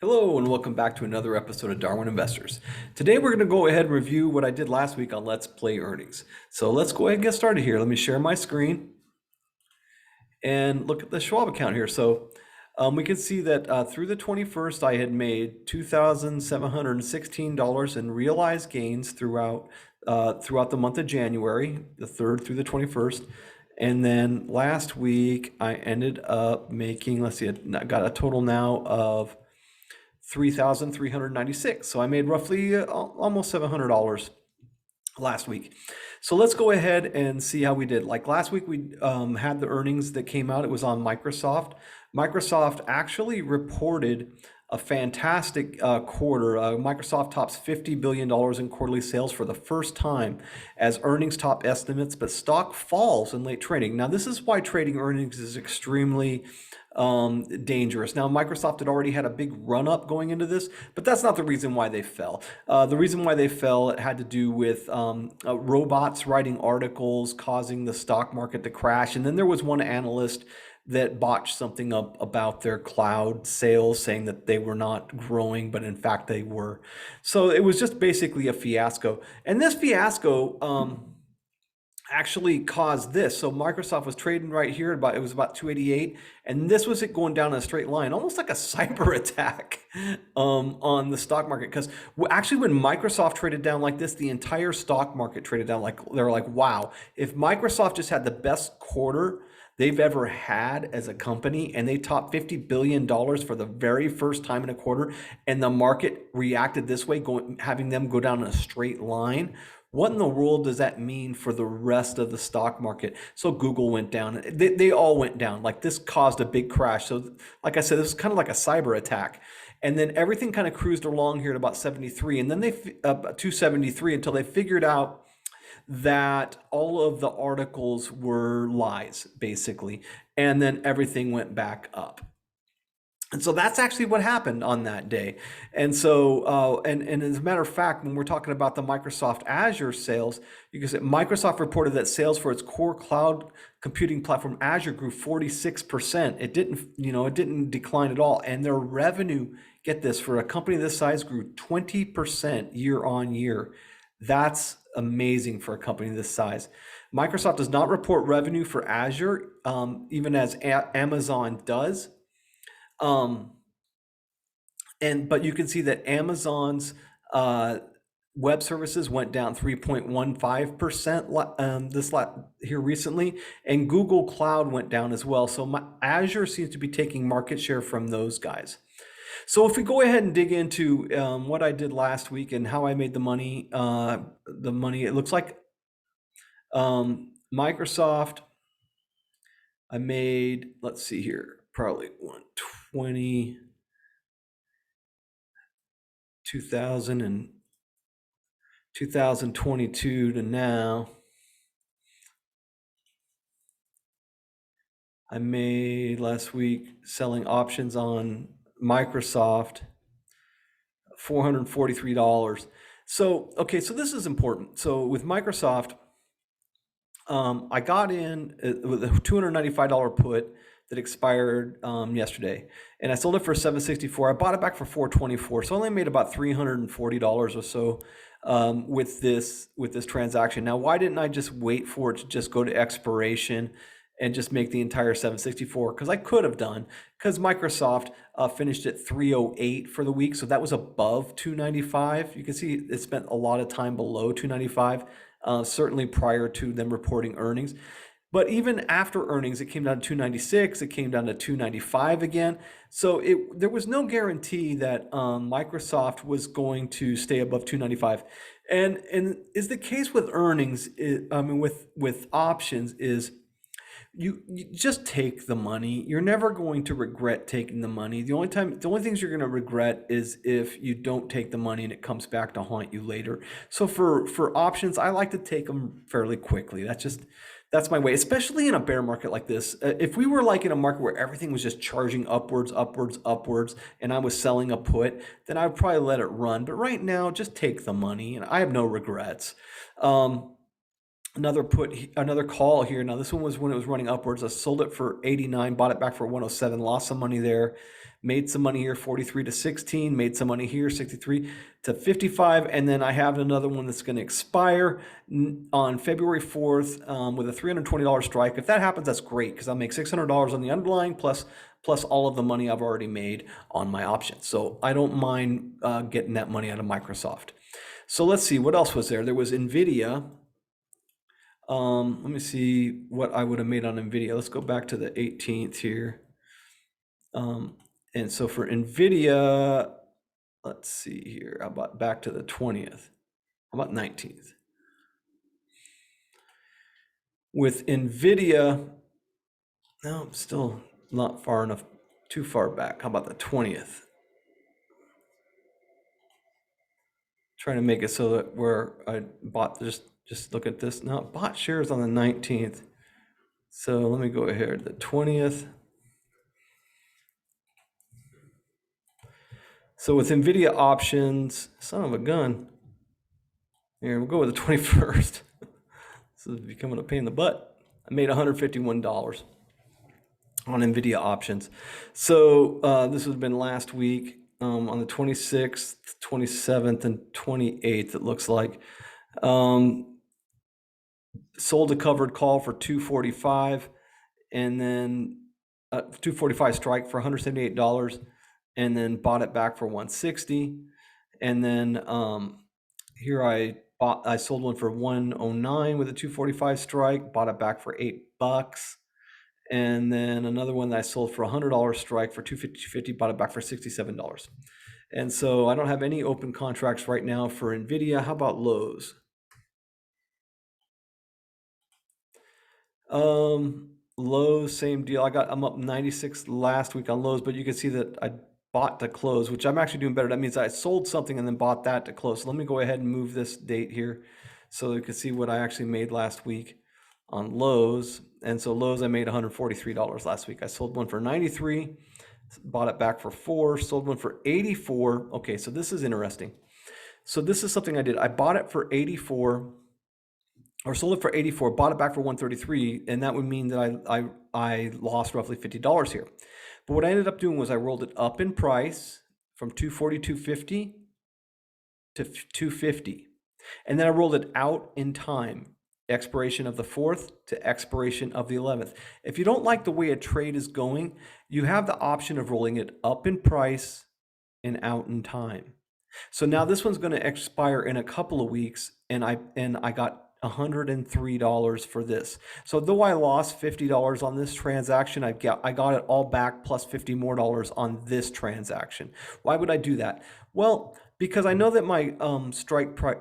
Hello and welcome back to another episode of Darwin Investors. Today we're going to go ahead and review what I did last week on Let's Play Earnings. So let's go ahead and get started here. Let me share my screen and look at the Schwab account here. We can see that through the 21st, I had made $2,716 in realized gains throughout the month of January, the 3rd through the 21st. And then last week, I ended up making, let's see, I got a total now of 3,396. So I made roughly almost $700 last week. So let's go ahead and see how we did. Like last week, we had the earnings that came out. It was on Microsoft. Microsoft actually reported a fantastic quarter. Microsoft tops $50 billion in quarterly sales for the first time as earnings top estimates, but stock falls in late trading. Now, this is why trading earnings is extremely dangerous. Now, Microsoft had already had a big run up going into this, but that's not the reason why they fell. The reason why they fell, it had to do with robots writing articles causing the stock market to crash. And then there was one analyst that botched something up about their cloud sales, saying that they were not growing, but in fact they were. So it was just basically a fiasco. And this fiasco actually caused this. So Microsoft was trading right here it was about 288, and this was it going down in a straight line, almost like a cyber attack on the stock market. Because actually, when Microsoft traded down like this, the entire stock market traded down. Like they're like, wow, if Microsoft just had the best quarter they've ever had as a company, and they topped $50 billion for the very first time in a quarter, and the market reacted this way, having them go down in a straight line. What in the world does that mean for the rest of the stock market? So Google went down. They all went down. Like this caused a big crash. So like I said, this is kind of like a cyber attack. And then everything kind of cruised along here at about 73. And then they 273 until they figured out that all of the articles were lies, basically. And then everything went back up. And so that's actually what happened on that day. And so, and as a matter of fact, when we're talking about the Microsoft Azure sales, you can see Microsoft reported that sales for its core cloud computing platform Azure grew 46%. It didn't decline at all. And their revenue, get this, for a company this size grew 20% year on year. That's amazing for a company this size. Microsoft does not report revenue for Azure, even as Amazon does. But you can see that Amazon's web services went down 3.15% here recently, and Google Cloud went down as well. So Azure seems to be taking market share from those guys. So if we go ahead and dig into what I did last week and how I made the money, it looks like Microsoft, I made, let's see here, probably 120, 2000 and 2022 to now. I made last week selling options on Microsoft $443. So, okay, so this is important. So with Microsoft, I got in with a $295 put that expired yesterday, and I sold it for $764. I bought it back for $424, so I only made about $340 or so with this transaction. Now, why didn't I just wait for it to just go to expiration and just make the entire 764? Because I could have done, because Microsoft finished at 308 for the week, so that was above 295. You can see it spent a lot of time below 295, certainly prior to them reporting earnings. But even after earnings, it came down to 296, it came down to 295 again. So there was no guarantee that Microsoft was going to stay above 295. And is the case with earnings, with options, is you just take the money. You're never going to regret taking the money. The only things you're going to regret is if you don't take the money and it comes back to haunt you later. So for options, I like to take them fairly quickly. That's my way, especially in a bear market like this. If we were like in a market where everything was just charging upwards, and I was selling a put, then I would probably let it run. But right now, just take the money, and I have no regrets. another call here. Now this one was when it was running upwards. I sold it for 89, bought it back for 107, lost some money there, made some money here, 43 to 16, made some money here, 63 to 55, and then I have another one that's going to expire on February 4th with a $320 strike. If that happens, that's great because I'll make $600 on the underlying plus all of the money I've already made on my options. So I don't mind getting that money out of Microsoft. So let's see, what else was there? There was Nvidia. Let me see what I would have made on Nvidia. Let's go back to the 18th here. And so for Nvidia, let's see here. How about back to the 20th? How about 19th? With Nvidia, no, I'm still not far enough, too far back. How about the 20th? Trying to make it so that where I bought, just look at this. Now, bought shares on the 19th. So let me go ahead, the 20th. So with Nvidia options, son of a gun. Here, we'll go with the 21st. This is becoming a pain in the butt. I made $151 on Nvidia options. So this has been last week on the 26th, 27th, and 28th, it looks like. Sold a covered call for 245 and then 245 strike for $178 and then bought it back for 160. And then here I sold one for 109 with a 245 strike, bought it back for $8. And then another one that I sold for $100 strike for 250, bought it back for $67. And so I don't have any open contracts right now for Nvidia. How about Lowe's? Lowe's, same deal. I'm up 96 last week on Lowe's, but you can see that I bought to close, which I'm actually doing better. That means I sold something and then bought that to close. So let me go ahead and move this date here so you can see what I actually made last week on Lowe's. And so Lowe's, I made $143 last week. I sold one for 93, bought it back for 4, sold one for 84. Okay, so this is interesting. So this is something I did. I bought it for 84 or sold it for 84, bought it back for 133, and that would mean that I lost roughly $50 here. But what I ended up doing was I rolled it up in price from 240.250 to 250. And then I rolled it out in time, expiration of the 4th to expiration of the 11th. If you don't like the way a trade is going, you have the option of rolling it up in price and out in time. So now this one's going to expire in a couple of weeks, and I got $103 for this. So though I lost $50 on this transaction, I got it all back plus $50 more on this transaction. Why would I do that? Well, because I know that my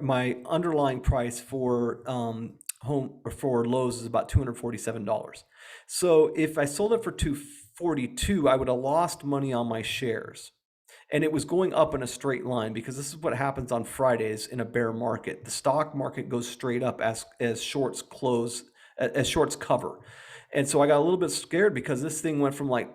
my underlying price for for Lowe's is about $247. So if I sold it for $242, I would have lost money on my shares. And it was going up in a straight line because this is what happens on Fridays in a bear market. The stock market goes straight up as shorts close, as shorts cover. And so I got a little bit scared because this thing went from like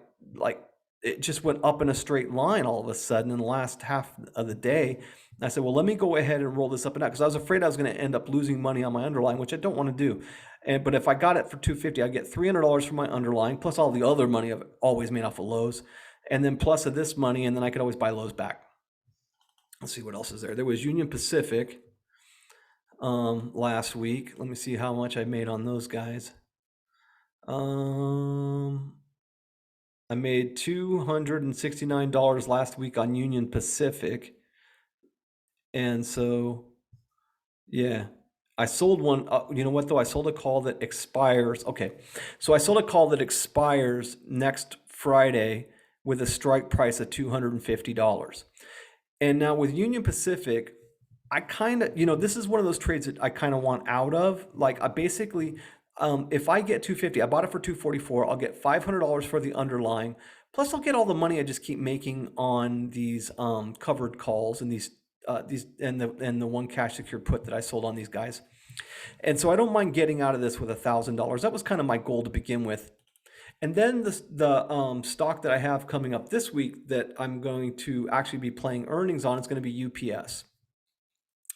it just went up in a straight line all of a sudden in the last half of the day. And I said, well, let me go ahead and roll this up and out because I was afraid I was going to end up losing money on my underlying, which I don't want to do. But if I got it for $250, I'd get $300 for my underlying plus all the other money I've always made off of Lowe's. And then plus of this money, and then I could always buy Lowe's back. Let's see what else is there. There was Union Pacific last week. Let me see how much I made on those guys. I made $269 last week on Union Pacific. And so, yeah, I sold one. You know what, though? I sold a call that expires. Okay, so I sold a call that expires next Friday with a strike price of $250. And now with Union Pacific, I kind of, this is one of those trades that I kind of want out of. Like I basically, if I get 250, I bought it for 244, I'll get $500 for the underlying. Plus I'll get all the money I just keep making on these covered calls and these and the one cash secure put that I sold on these guys. And so I don't mind getting out of this with $1,000. That was kind of my goal to begin with. And then the stock that I have coming up this week that I'm going to actually be playing earnings on is going to be UPS.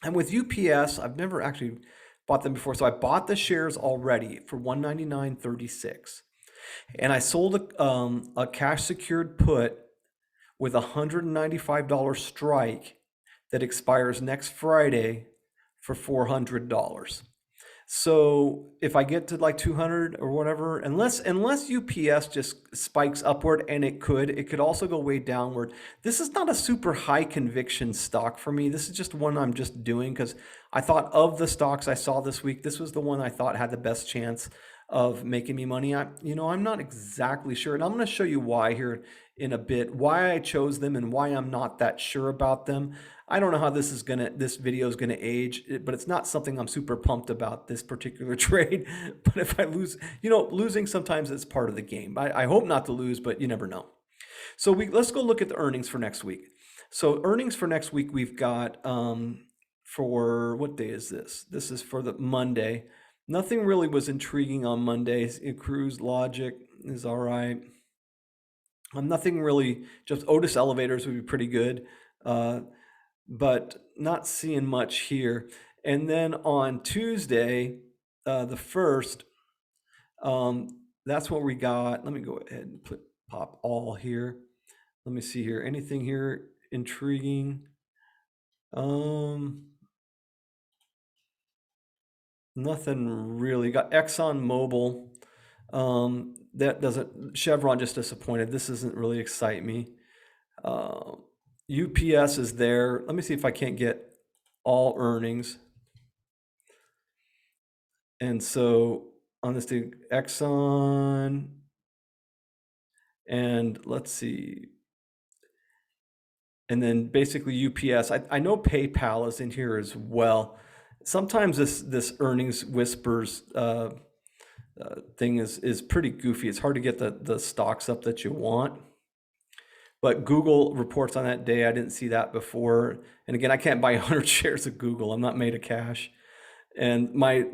And with UPS, I've never actually bought them before. So I bought the shares already for 199.36, and I sold a cash secured put with a $195 strike that expires next Friday for $400. So if I get to like 200 or whatever, unless UPS just spikes upward, and it could also go way downward. This is not a super high conviction stock for me. This is just one I'm just doing because I thought of the stocks I saw this week, this was the one I thought had the best chance of making me money. I'm not exactly sure, and I'm going to show you why here in a bit, why I chose them and why I'm not that sure about them. I don't know how this video is gonna age, but it's not something I'm super pumped about, this particular trade. But if I lose, losing sometimes is part of the game. I hope not to lose, but you never know. So let's go look at the earnings for next week. So earnings for next week, we've got for what day is this? This is for the Monday. Nothing really was intriguing on Mondays. Cruise Logic is all right. Nothing really, just Otis Elevators would be pretty good. But not seeing much here. And then on Tuesday, the 1st, that's what we got. Let me go ahead and pop all here. Let me see here. Anything here intriguing? Nothing really. Got Exxon Mobil. That doesn't, Chevron just disappointed. This doesn't really excite me. UPS is there. Let me see if I can't get all earnings. And so on this thing, Exxon, and let's see. And then basically UPS. I know PayPal is in here as well. Sometimes this earnings whispers thing is pretty goofy. It's hard to get the stocks up that you want. But Google reports on that day. I didn't see that before. And again, I can't buy 100 shares of Google. I'm not made of cash. And my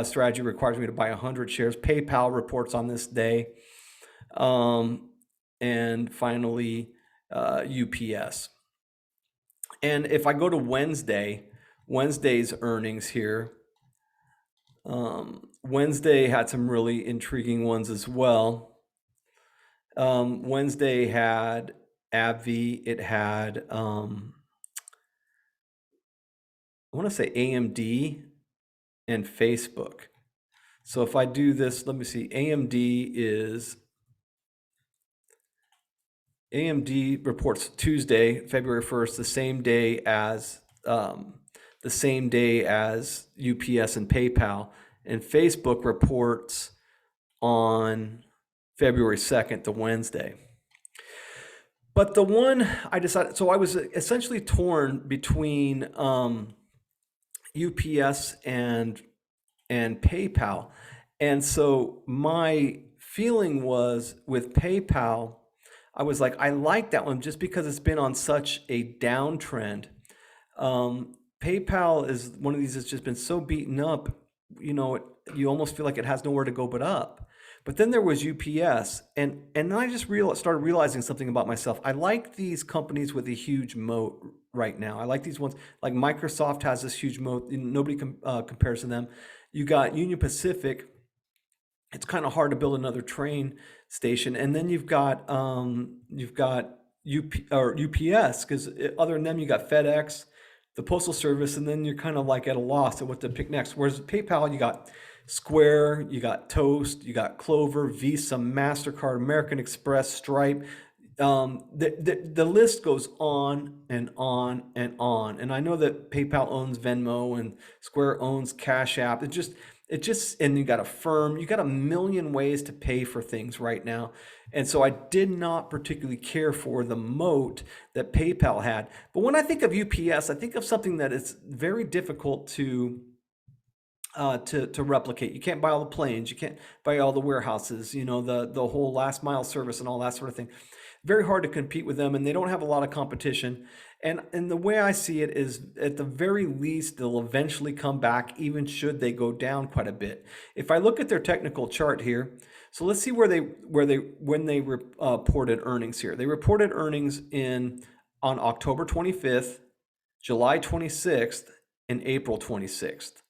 strategy requires me to buy 100 shares. PayPal reports on this day. And finally, UPS. And if I go to Wednesday's earnings here, Wednesday had some really intriguing ones as well. Wednesday had AbbVie, it had, I want to say AMD and Facebook. So if I do this, let me see, AMD reports Tuesday, February 1st, the same day as UPS and PayPal, and Facebook reports on February 2nd, the Wednesday. But the one I decided, so I was essentially torn between UPS and PayPal. And so my feeling was with PayPal, I was like, I like that one just because it's been on such a downtrend. PayPal is one of these that's just been so beaten up, you almost feel like it has nowhere to go but up. But then there was UPS, and then I just started realizing something about myself. I like these companies with a huge moat right now. I like these ones, like Microsoft has this huge moat. Nobody compares to them. You got Union Pacific. It's kind of hard to build another train station, and then you've got UPS, because other than them, you got FedEx, the Postal Service, and then you're kind of like at a loss of what to pick next. Whereas PayPal, you got Square, you got Toast, you got Clover, Visa, MasterCard, American Express, Stripe. The list goes on and on and on. And I know that PayPal owns Venmo and Square owns Cash App. It just, and you got Affirm, you got a million ways to pay for things right now. And so I did not particularly care for the moat that PayPal had. But when I think of UPS, I think of something that is very difficult to replicate. You can't buy all the planes, you can't buy all the warehouses, the whole last mile service and all that sort of thing. Very hard to compete with them, and they don't have a lot of competition. And the way I see it is, at the very least, they'll eventually come back, even should they go down quite a bit. If I look at their technical chart here, so let's see when they reported earnings here. They reported earnings on October 25th, July 26th, and April 26th.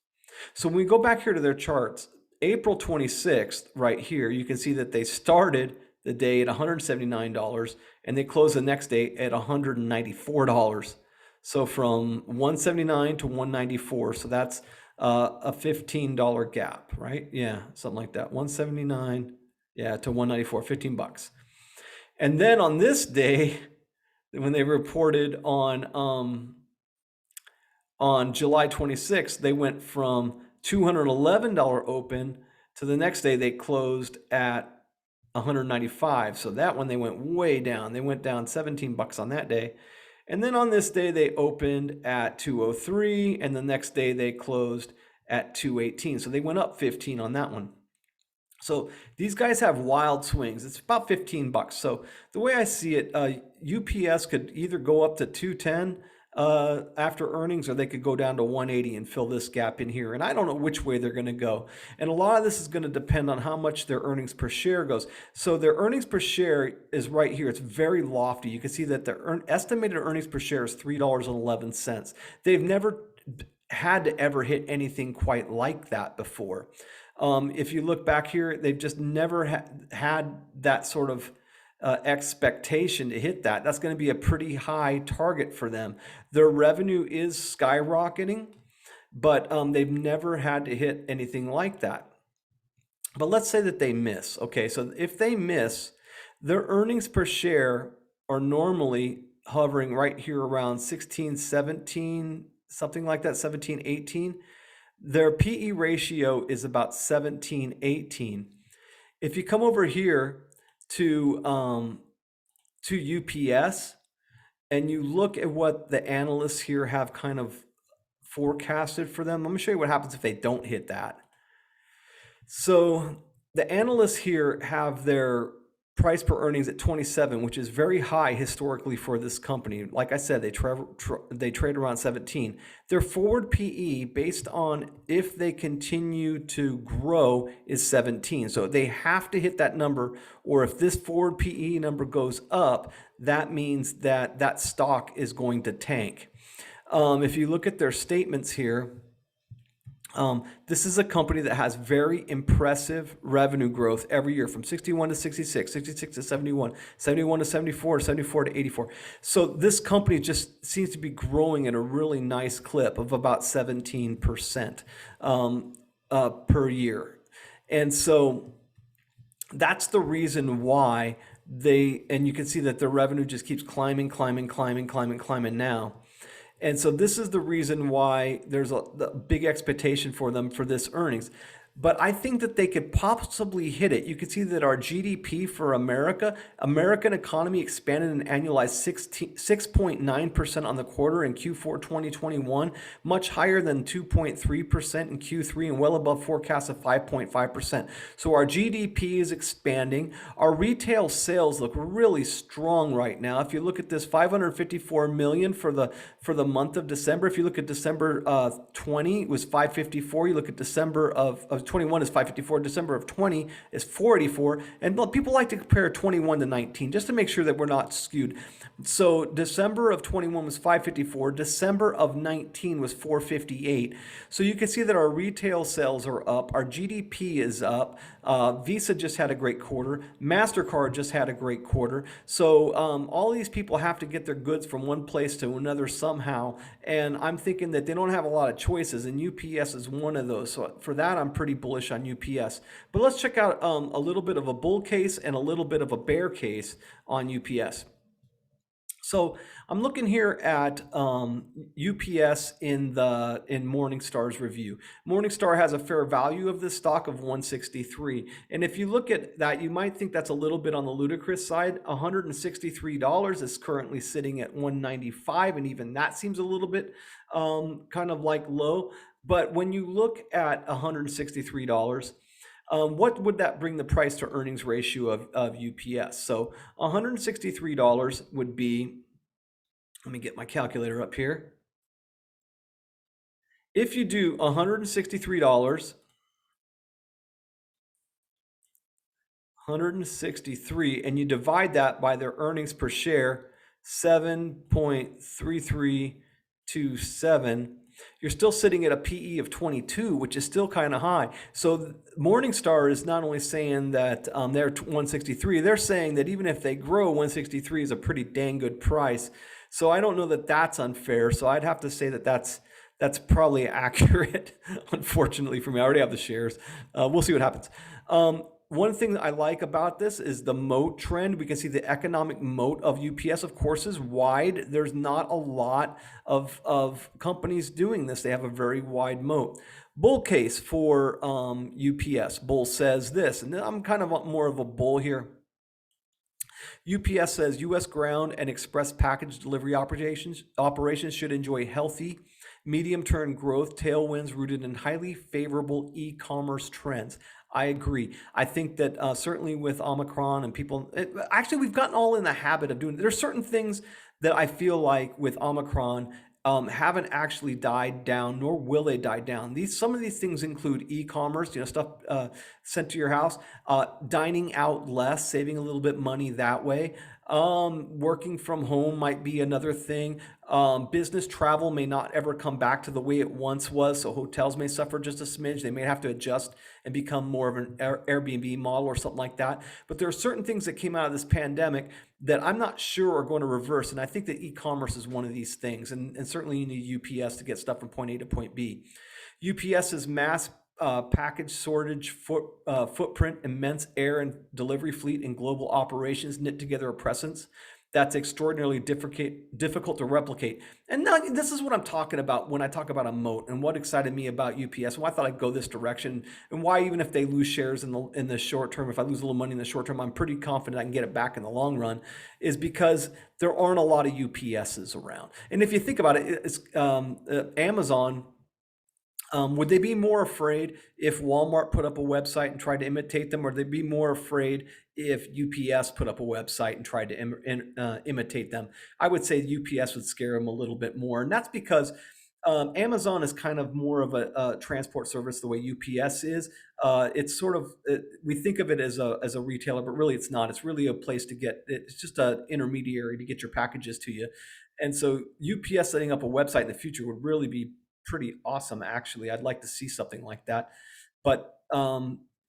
So when we go back here to their charts, April 26th, right here, you can see that they started the day at $179 and they closed the next day at $194. So from 179 to 194. So that's a $15 gap, right? Yeah, something like that. 179, yeah, to 194, 15 bucks. And then on this day, when they reported on July 26th, they went from $211 open to the next day they closed at 195. So that one they went way down. They went down 17 bucks on that day. And then on this day they opened at 203 and the next day they closed at 218. So they went up 15 on that one. So these guys have wild swings. It's about 15 bucks. So the way I see it, UPS could either go up to 210 after earnings, or they could go down to 180 and fill this gap in here. And I don't know which way they're going to go. And a lot of this is going to depend on how much their earnings per share goes. So their earnings per share is right here. It's very lofty. You can see that their estimated earnings per share is $3.11. They've never had to ever hit anything quite like that before. If you look back here, they've just never had that sort of expectation to hit that. That's going to be a pretty high target for them. Their revenue is skyrocketing, but they've never had to hit anything like that. But let's say that they miss. Okay, so if they miss, their earnings per share are normally hovering right here around 16, 17, something like that, 17, 18. Their PE ratio is about 17, 18. If you come over here to UPS and you look at what the analysts here have kind of forecasted for them, let me show you what happens if they don't hit that. So the analysts here have their price per earnings at 27, which is very high historically for this company. Like I said, they trade around 17. Their forward PE, based on if they continue to grow, is 17. So they have to hit that number, or if this forward PE number goes up, that means that that stock is going to tank. If you look at their statements here, this is a company that has very impressive revenue growth every year from 61 to 66, 66 to 71, 71 to 74, 74 to 84. So this company just seems to be growing at a really nice clip of about 17% per year. And so that's the reason why and you can see that the revenue just keeps climbing now. And so this is the reason why there's a big expectation for them for this earnings. But I think that they could possibly hit it. You can see that our GDP for American economy expanded an annualized 6.9% on the quarter in Q4 2021, much higher than 2.3% in Q3 and well above forecasts of 5.5%. So our GDP is expanding. Our retail sales look really strong right now. If you look at this, 554 million for the month of December. If you look at December 20, it was 554. You look at December of 21 is 554. December of 20 is 484. And people like to compare 21 to 19 just to make sure that we're not skewed. So December of 21 was 554. December of 19 was 458. So you can see that our retail sales are up. Our GDP is up. Visa just had a great quarter. MasterCard just had a great quarter. So all these people have to get their goods from one place to another somehow. And I'm thinking that they don't have a lot of choices, and UPS is one of those. So for that, I'm pretty bullish on UPS. But let's check out a little bit of a bull case and a little bit of a bear case on UPS. So I'm looking here at UPS in Morningstar's review. Morningstar has a fair value of this stock of 163. And if you look at that, you might think that's a little bit on the ludicrous side. $163 is currently sitting at 195, and even that seems a little bit kind of like low. But when you look at $163, what would that bring the price to earnings ratio of UPS? So $163 would be, let me get my calculator up here. If you do $163, 163, and you divide that by their earnings per share, 7.3327, you're still sitting at a PE of 22, which is still kind of high. So Morningstar is not only saying that they're 163, they're saying that even if they grow, 163 is a pretty dang good price. So I don't know that that's unfair. So I'd have to say that that's probably accurate, unfortunately for me. I already have the shares. We'll see what happens. One thing that I like about this is the moat trend. We can see the economic moat of UPS, of course, is wide. There's not a lot of companies doing this. They have a very wide moat. Bull case for UPS. Bull says this, and I'm kind of more of a bull here. UPS says U.S. ground and express package delivery operations should enjoy healthy, medium-term growth tailwinds rooted in highly favorable e-commerce trends. I agree. I think that certainly with Omicron and people, actually, we've gotten all in the habit of doing. There's certain things that I feel like with Omicron haven't actually died down, nor will they die down. Some of these things include e-commerce, stuff sent to your house, dining out less, saving a little bit money that way. Working from home might be another thing. Business travel may not ever come back to the way it once was, so hotels may suffer just a smidge. They may have to adjust and become more of an Airbnb model or something like that. But there are certain things that came out of this pandemic that I'm not sure are going to reverse, and I think that e-commerce is one of these things, and certainly you need UPS to get stuff from point A to point B. UPS's mass package sortage footprint, immense air and delivery fleet, and global operations knit together a presence that's extraordinarily difficult to replicate. And now this is what I'm talking about when I talk about a moat, and what excited me about UPS, why I thought I'd go this direction, and why even if they lose shares in the short term, if I lose a little money in the short term, I'm pretty confident I can get it back in the long run, is because there aren't a lot of UPSs around. And if you think about it, it's Amazon. Would they be more afraid if Walmart put up a website and tried to imitate them, or would they be more afraid if UPS put up a website and tried to imitate them? I would say UPS would scare them a little bit more, and that's because Amazon is kind of more of a transport service the way UPS is. It's sort of we think of it as a retailer, but really it's not. It's really a place to get. It's just an intermediary to get your packages to you, and so UPS setting up a website in the future would really be pretty awesome, actually. I'd like to see something like that. But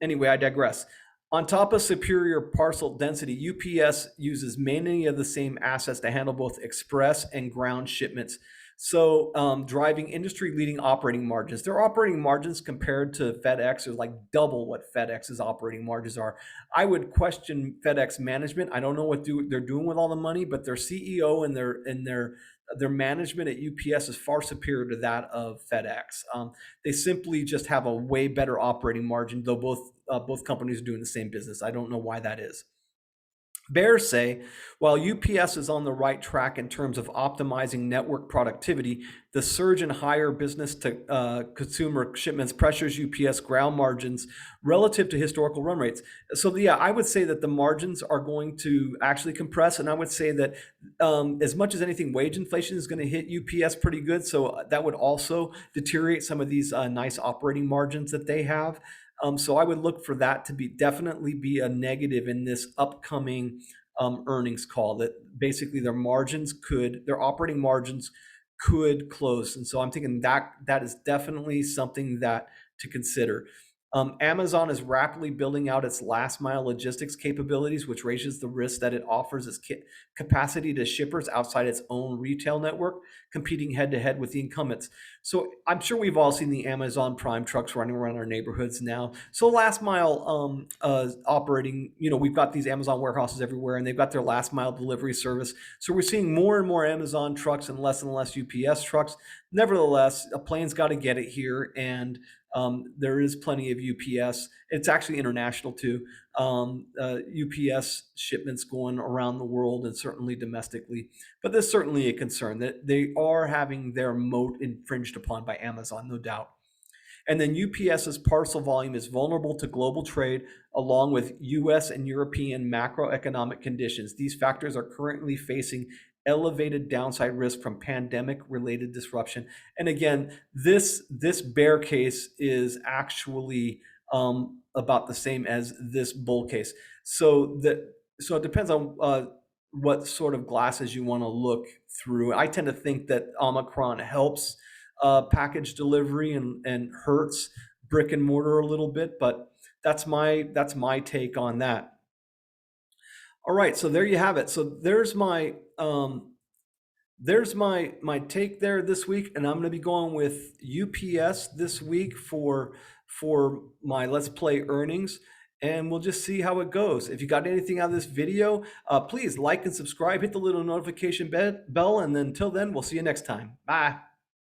anyway, I digress. On top of superior parcel density, UPS uses many of the same assets to handle both express and ground shipments. So driving industry-leading operating margins. Their operating margins compared to FedEx are like double what FedEx's operating margins are. I would question FedEx management. I don't know what they're doing with all the money, but their CEO and their management at UPS is far superior to that of FedEx. They simply just have a way better operating margin, though both companies are doing the same business. I don't know why that is. Bears say, while UPS is on the right track in terms of optimizing network productivity, the surge in higher business to consumer shipments pressures UPS ground margins relative to historical run rates. So yeah, I would say that the margins are going to actually compress, and I would say that as much as anything, wage inflation is going to hit UPS pretty good. So that would also deteriorate some of these nice operating margins that they have. So I would look for that to definitely be a negative in this upcoming earnings call, that basically their operating margins could close. And so I'm thinking that is definitely something to consider. Amazon is rapidly building out its last mile logistics capabilities, which raises the risk that it offers its capacity to shippers outside its own retail network, competing head to head with the incumbents. So I'm sure we've all seen the Amazon Prime trucks running around our neighborhoods now. So last mile operating, we've got these Amazon warehouses everywhere, and they've got their last mile delivery service. So we're seeing more and more Amazon trucks and less UPS trucks. Nevertheless, a plane's got to get it here, and there is plenty of UPS. It's actually international too. UPS shipments going around the world and certainly domestically. But there's certainly a concern that they are having their moat infringed upon by Amazon, no doubt. And then UPS's parcel volume is vulnerable to global trade, along with US and European macroeconomic conditions. These factors are currently facing elevated downside risk from pandemic-related disruption. And again, this bear case is actually about the same as this bull case. So it depends on what sort of glasses you want to look through. I tend to think that Omicron helps package delivery and hurts brick and mortar a little bit, but that's my take on that. All right, so there you have it. So there's my take there this week, and I'm going to be going with UPS this week for my Let's Play earnings, and we'll just see how it goes. If you got anything out of this video, please like and subscribe, hit the little notification bell, and then until then, we'll see you next time. Bye.